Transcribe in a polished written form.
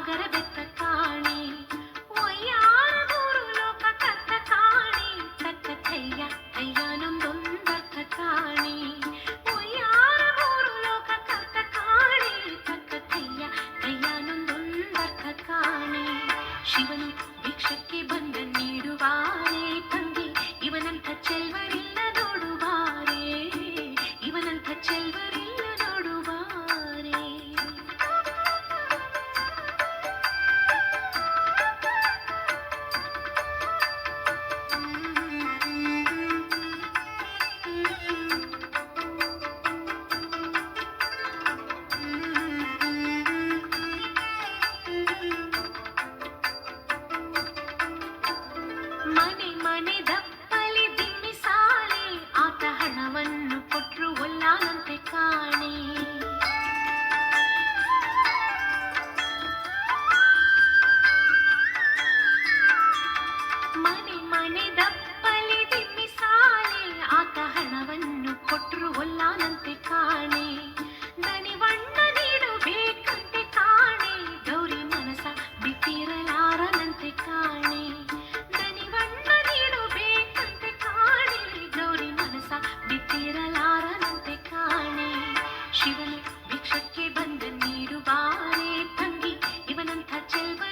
ಸಾಗರ ಬೆತ್ತ ಕಾಣೆ ಒಯ್ಯಾರ ಮೂರು ಲೋಕ ಕತ್ತ ಕಾಣೆ ಕತ್ತ ಕೈಯ ಕೈಯಾನೊಂದೊಂದರ್ಥ ಕಾಣೆ ಒಯ್ಯಾರ ಮೂರು ಲೋಕ ಕತ್ತ ಕಾಣೆ ಕತ್ತ ಕೈಯ ಕೈಯಾನೊಂದೊಂದರ್ಥ ಕಾಣೆ ಶಿವನು ಭಿಕ್ಷಕ್ಕೆ ಬಂದ ನೀಡುವಾರೆ ತಂಗಿ ಇವನಂಥ ಚೆಲ್ವರಿಲ್ಲ ನೋಡುವಾರೆ ಇವನಂಥ ಚೆಲ್ವರಿಲ್ಲ ನೋಡುವಾರೆ ಮನೆ ಮನೆ ದಪ್ಪಲಿ ದಿಮ್ಮಿ ಸಾಲೆ ಆತ ಹಣವನ್ನು ಕೊಟ್ರು ಒಲ್ಲಾನಂತೆ ಕಾಣೆ ಮನೆ ಮನೆ ದಪ್ಪಲಿ ದಿಮ್ಮಿ ಸಾಲೆ ಆತ ಹಣವನ್ನು ಕೊಟ್ರು ಒಲ್ಲಾನಂತೆ ಕಾಣೆ ದನಿವಣ್ಣ ನೀಡಬೇಕಂತೆ ಕಾಣೆ ಗೌರಿ ಮನಸ ಬಿಟ್ಟಿರಲಾರನಂತೆ ಕಾಣೆ ದನಿವಣ್ಣ ನೀಡಬೇಕಂತೆ ಕಾಣೆ ಗೌರಿ ಮನಸ ಬಿಟ್ಟಿರಲಾರನಂತೆ ಕಾಣೆ ಶಿವನು ಭಿಕ್ಷಕ್ಕೆ ಬಂದ ನೀಡುವಾರೆ ತಂಗಿ ಇವನಂಥ ಚೆಲ್ವ